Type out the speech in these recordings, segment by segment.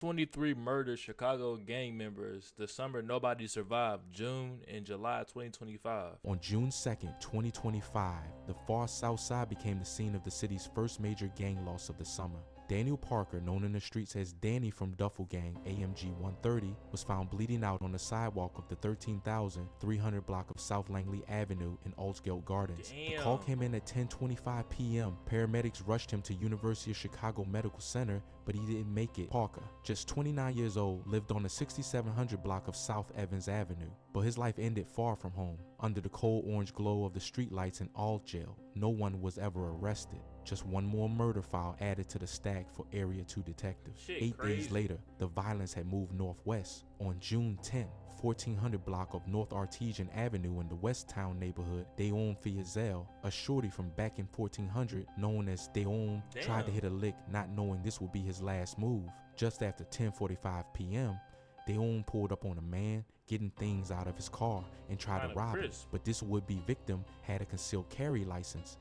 23 murdered Chicago gang members. The summer nobody survived. June and July 2025. On June 2nd, 2025, the far south side became the scene of the city's first major gang loss of the summer. Daniel Parker, known in the streets as Danny from Duffel Gang AMG 130, was found bleeding out on the sidewalk of the 13,300 block of South Langley Avenue in Altgeld Gardens. Damn. The call came in at 10:25 p.m. Paramedics rushed him to University of Chicago Medical Center, but he didn't make it. Parker, just 29 years old, lived on the 6700 block of South Evans Avenue, but his life ended far from home. Under the cold orange glow of the streetlights in Altgeld, no one was ever arrested. Just one more murder file added to the stack for Area 2 detectives. Shit, 8 crazy. days later, the violence had moved northwest. On June 10, 1400 block of North Artesian Avenue in the West Town neighborhood, Dayon Fiazel, a shorty from back in 1400 known as Dayon, tried to hit a lick not knowing this would be his last move. Just after 10:45 p.m., Dayon pulled up on a man getting things out of his car and tried to rob him, but this would-be victim had a concealed carry license.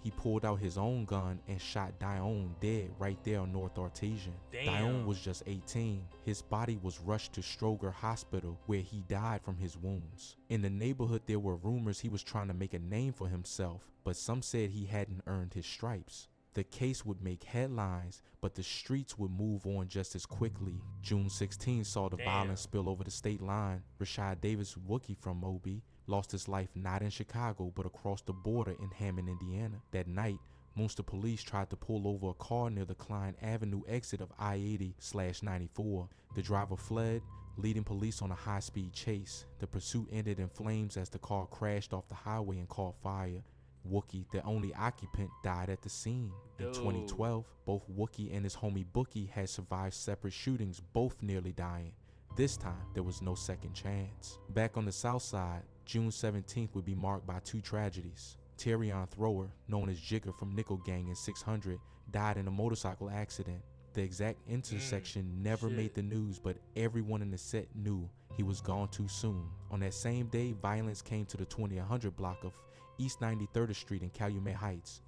He pulled out his own gun and shot Dayon dead right there on North Artesian. Dayon was just 18. His body was rushed to Stroger Hospital where he died from his wounds. In the neighborhood there were rumors he was trying to make a name for himself, but some said he hadn't earned his stripes. The case would make headlines, but the streets would move on just as quickly. June 16 saw the violence spill over the state line. Rashad Davis Wookie from Moby lost his life not in Chicago but across the border in Hammond, Indiana. That night, Munster police tried to pull over a car near the Klein Avenue exit of I-80/94. The driver fled, leading police on a high-speed chase. The pursuit ended in flames as the car crashed off the highway and caught fire. Wookie, the only occupant, died at the scene. In 2012, both Wookie and his homie Bookie had survived separate shootings, both nearly dying. This time, there was no second chance. Back on the south side, June 17th would be marked by two tragedies. Terrion Thrower, known as Jigger from Nickel Gang in 600, died in a motorcycle accident. The exact intersection never made the news, but everyone in the set knew he was gone too soon. On that same day, violence came to the 2100 block of East 93rd Street in Calumet Heights.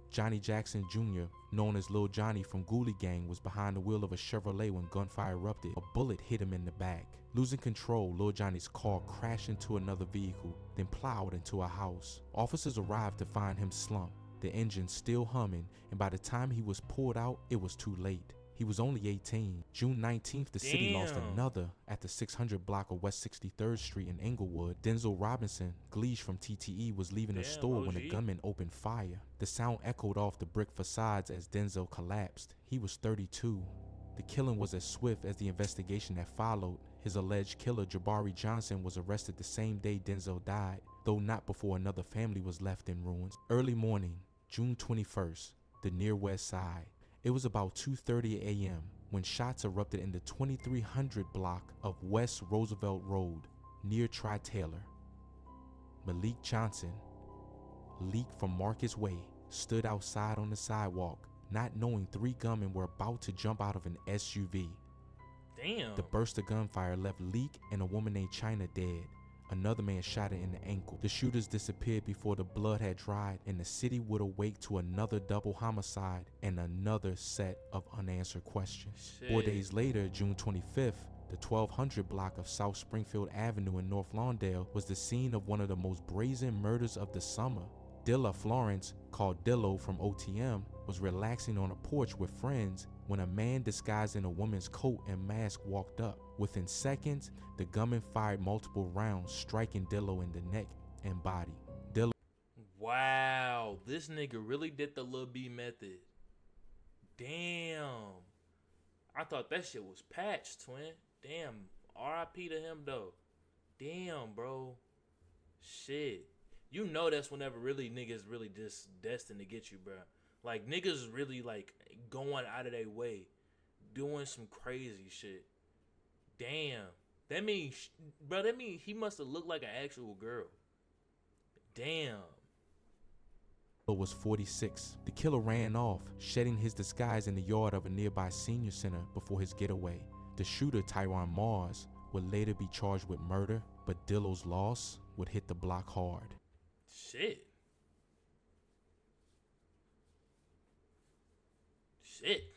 Johnny Jackson Jr., known as Lil Johnny from Ghoulie Gang, was behind the wheel of a Chevrolet when gunfire erupted. A bullet hit him in the back. Losing control, Lil Johnny's car crashed into another vehicle, then plowed into a house. Officers arrived to find him slumped, the engine still humming, and by the time he was pulled out, it was too late. He was only 18. June 19th, the city lost another at the 600 block of West 63rd Street in Englewood. Denzel Robinson, Gleesh from TTE, was leaving a store when the gunman opened fire. The sound echoed off the brick facades as Denzel collapsed. He was 32. The killing was as swift as the investigation that followed. His alleged killer, Jabari Johnson, was arrested the same day Denzel died, though not before another family was left in ruins. Early morning, June 21st, the near west side. It was about 2:30 a.m. when shots erupted in the 2300 block of West Roosevelt Road near Tri-Taylor. Malik Johnson, Leak from Marcus Way, stood outside on the sidewalk, not knowing three gunmen were about to jump out of an SUV. The burst of gunfire left Leak and a woman named China dead. Another man shot her in the ankle. The shooters disappeared before the blood had dried, and the city would awake to another double homicide and another set of unanswered questions. 4 days later, June 25th, the 1200 block of South Springfield Avenue in North Lawndale was the scene of one of the most brazen murders of the summer. Dilla Florence, called Dillo from OTM, was relaxing on a porch with friends when a man disguised in a woman's coat and mask walked up. Within seconds, the gunman fired multiple rounds, striking Dillo in the neck and body. Wow, this nigga really did the Lil B method. Damn. I thought that shit was patched, twin. Damn. RIP to him, though. Damn, bro. Shit. You know that's whenever really niggas really just destined to get you, bro. Like, niggas really, like, going out of their way. Doing some crazy shit. Damn. That means, bro, that means he must have looked like an actual girl. Damn. Was 46. The killer ran off, shedding his disguise in the yard of a nearby senior center before his getaway. The shooter, Tyron Mars, would later be charged with murder, but Dillo's loss would hit the block hard. Shit. Shit.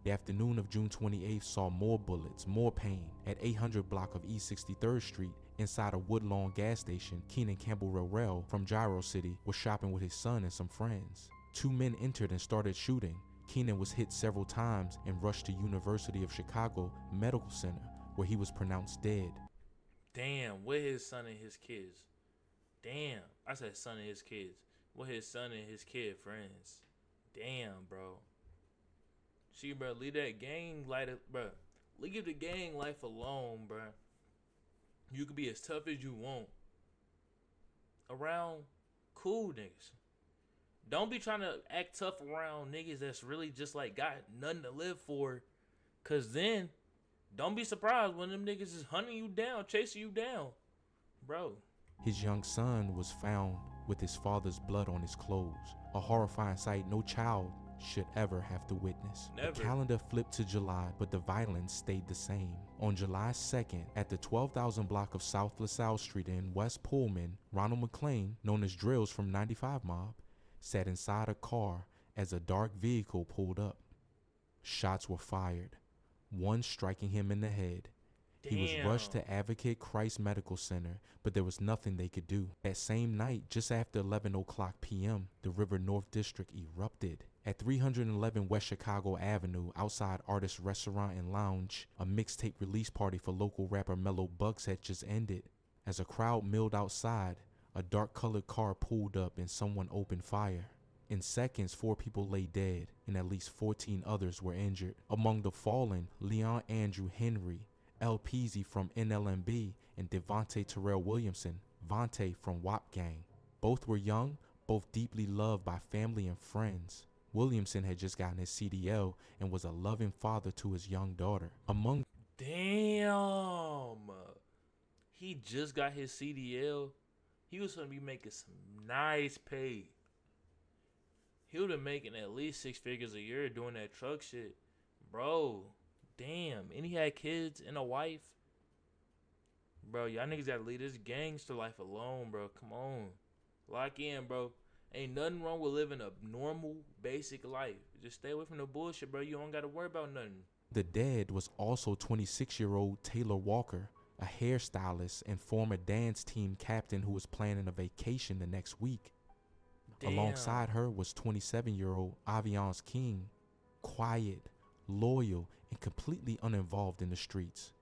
The afternoon of June 28th saw more bullets, more pain. At 800 block of East 63rd Street, inside a Woodlawn gas station, Keenan Campbell Rorell from Gyro City was shopping with his son and some friends. Two men entered and started shooting. Keenan was hit several times and rushed to University of Chicago Medical Center, where he was pronounced dead. Damn, with his son and his kids. Damn, I said son and his kids. With his son and his kid friends. Damn, bro. See, bro, leave that gang life, bro. Leave the gang life alone, bro. You can be as tough as you want around cool niggas. Don't be trying to act tough around niggas that's really just like got nothing to live for. Cause then, don't be surprised when them niggas is hunting you down, chasing you down, bro. His young son was found with his father's blood on his clothes. A horrifying sight no child should ever have to witness. Never. The calendar flipped to July, but the violence stayed the same. On July 2nd, at the 12,000 block of South LaSalle Street in West Pullman, Ronald McClain, known as Drills from 95 Mob, sat inside a car as a dark vehicle pulled up. Shots were fired, one striking him in the head. Damn. He was rushed to Advocate Christ Medical Center, but there was nothing they could do. That same night, just after 11 o'clock p.m., the River North District erupted. At 311 West Chicago Avenue, outside Artist Restaurant and Lounge, a mixtape release party for local rapper Mellow Bucks had just ended. As a crowd milled outside, a dark-colored car pulled up and someone opened fire. In seconds, 4 people lay dead, and at least 14 others were injured. Among the fallen, Leon Andrew Henry, L. Peasy from NLMB, and Devontae Terrell Williamson, Vontae from WAP Gang. Both were young, both deeply loved by family and friends. Williamson had just gotten his CDL and was a loving father to his young daughter. Damn. He just got his CDL. He was going to be making some nice pay. He would have been making at least 6 figures a year doing that truck shit. Bro, damn. And he had kids and a wife. Bro, y'all niggas gotta leave this gangster life alone, bro. Come on. Lock in, bro. Ain't nothing wrong with living a normal, basic life. Just stay away from the bullshit, bro. You don't gotta worry about nothing. The dead was also 26-year-old Taylor Walker, a hairstylist and former dance team captain who was planning a vacation the next week. Damn. Alongside her was 27-year-old Aviance King, quiet, loyal, and completely uninvolved in the streets.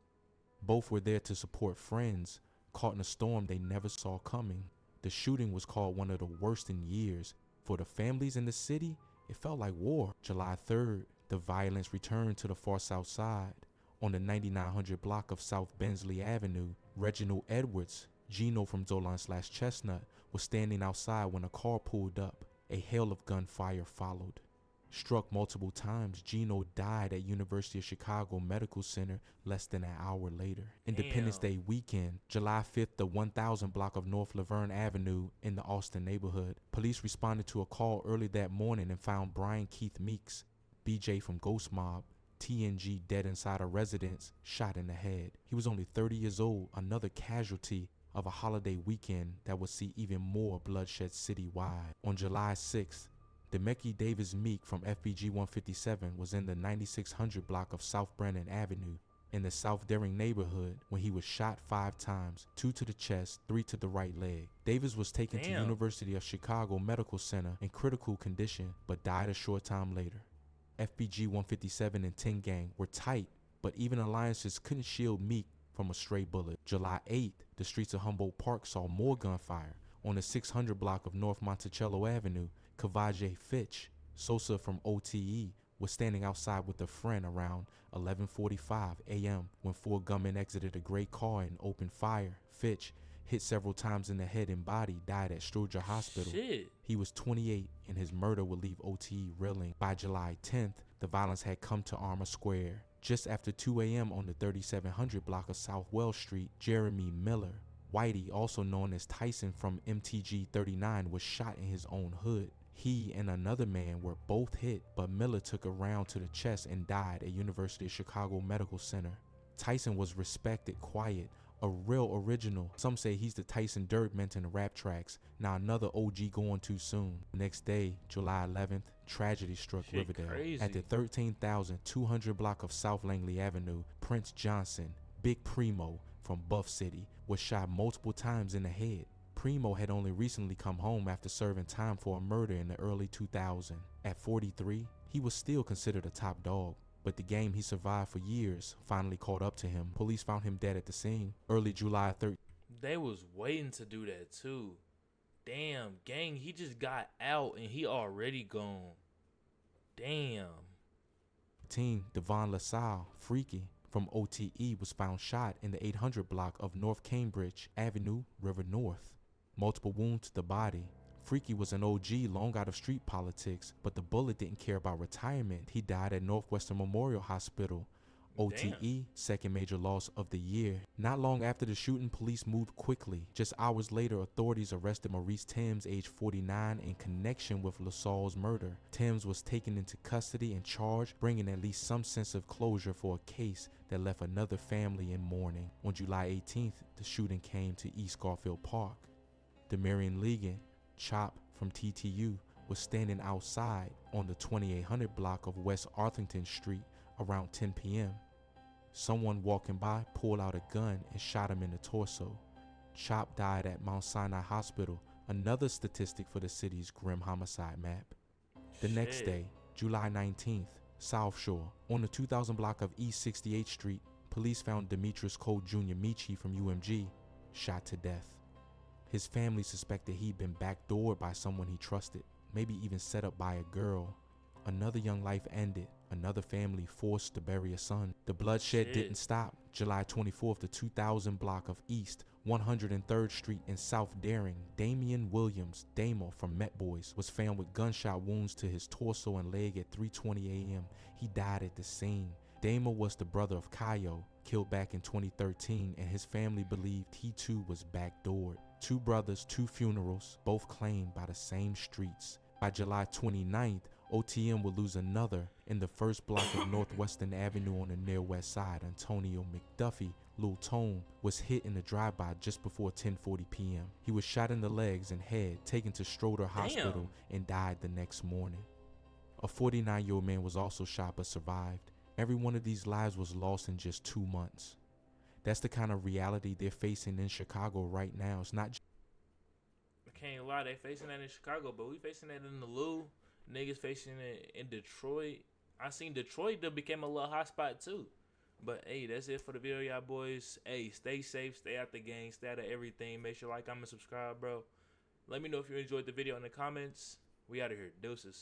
Both were there to support friends, caught in a storm they never saw coming. The shooting was called one of the worst in years. For the families in the city, it felt like war. July 3rd, the violence returned to the far south side. On the 9900 block of South Bensley Avenue, Reginald Edwards, Gino from Zolan/Chestnut, was standing outside when a car pulled up. A hail of gunfire followed. Struck multiple times, Gino died at University of Chicago Medical Center less than an hour later. Independence Day weekend, July 5th, the 1000 block of North Laverne Avenue in the Austin neighborhood. Police responded to a call early that morning and found Brian Keith Meeks, BJ from Ghost Mob, TNG, dead inside a residence, shot in the head. He was only 30 years old, another casualty of a holiday weekend that would see even more bloodshed citywide. On July 6th, Demeki Davis Meek from FBG 157 was in the 9600 block of South Brennan Avenue in the South Daring neighborhood when he was shot 5 times, 2 to the chest, 3 to the right leg. Davis was taken to University of Chicago Medical Center in critical condition but died a short time later. FBG 157 and 10 Gang were tight, but even alliances couldn't shield Meek from a stray bullet. July 8th, the streets of Humboldt Park saw more gunfire. On the 600 block of North Monticello Avenue, Kavaje Fitch, Sosa from OTE, was standing outside with a friend around 11:45 a.m. when 4 gunmen exited a gray car and opened fire. Fitch, hit several times in the head and body, died at Stroger Hospital. Shit. He was 28 and his murder would leave OTE reeling. By July 10th, the violence had come to Armour Square. Just after 2 a.m. on the 3700 block of South Wells Street, Jeremy Miller, Whitey, also known as Tyson from MTG 39, was shot in his own hood. He and another man were both hit, but Miller took a round to the chest and died at University of Chicago Medical Center. Tyson was respected, quiet, A real original. Some say he's the Tyson Dirk meant in the rap tracks. Now another OG going too soon. The next day, July 11th, tragedy struck Riverdale. Crazy. At the 13,200 block of South Langley Avenue, Prince Johnson, Big Primo from Buff City, was shot multiple times in the head. Primo had only recently come home after serving time for a murder in the early 2000s. At 43, he was still considered a top dog. But the game he survived for years finally caught up to him. Police found him dead at the scene. Early July 13th. They was waiting to do that too. Damn, gang, he just got out and he already gone. Damn. Devon LaSalle, Freaky, from OTE, was found shot in the 800 block of North Cambridge Avenue, River North. Multiple wounds to the body. Freaky was an OG long out of street politics, but the bullet didn't care about retirement. He died at Northwestern Memorial Hospital. OTE, Damn. second major loss of the year. Not long after the shooting, police moved quickly. Just hours later, authorities arrested Maurice Timms, age 49, in connection with LaSalle's murder. Timms was taken into custody and charged, bringing at least some sense of closure for a case that left another family in mourning. On July 18th, the shooting came to East Garfield Park. Demarion Ligon, Chop from TTU, was standing outside on the 2800 block of West Arlington Street around 10 p.m. Someone walking by pulled out a gun and shot him in the torso. Chop died at Mount Sinai Hospital, another statistic for the city's grim homicide map. The next day, July 19th, South Shore, on the 2000 block of East 68th Street, police found Demetrius Cole Jr. Michi from UMG shot to death. His family suspected he'd been backdoored by someone he trusted, maybe even set up by a girl. Another young life ended, another family forced to bury a son. The bloodshed didn't stop. July 24th, the 2000 block of East 103rd Street in South Daring, Damian Williams, Damo from Met Boys, was found with gunshot wounds to his torso and leg at 3:20 a.m. He died at the scene. Damo was the brother of Kayo, killed back in 2013, and his family believed he too was backdoored. Two brothers, two funerals, both claimed by the same streets. By July 29th, OTM would lose another in the first block of Northwestern Avenue on the near west side. Antonio McDuffie, Lil Tone, was hit in the drive-by just before 10:40 p.m. He was shot in the legs and head, taken to Schroeder Hospital, and died the next morning. A 49-year-old man was also shot but survived. Every one of these lives was lost in just 2 months. That's the kind of reality they're facing in Chicago right now. It's not. I can't lie, they facing that in Chicago, but we facing that in the Lou. Niggas facing it in Detroit. I seen Detroit that became a little hot spot too. But hey, that's it for the video, y'all boys. Hey, stay safe, stay out the gang, stay out of everything. Make sure like, comment, subscribe, bro. Let me know if you enjoyed the video in the comments. We out of here. Deuces.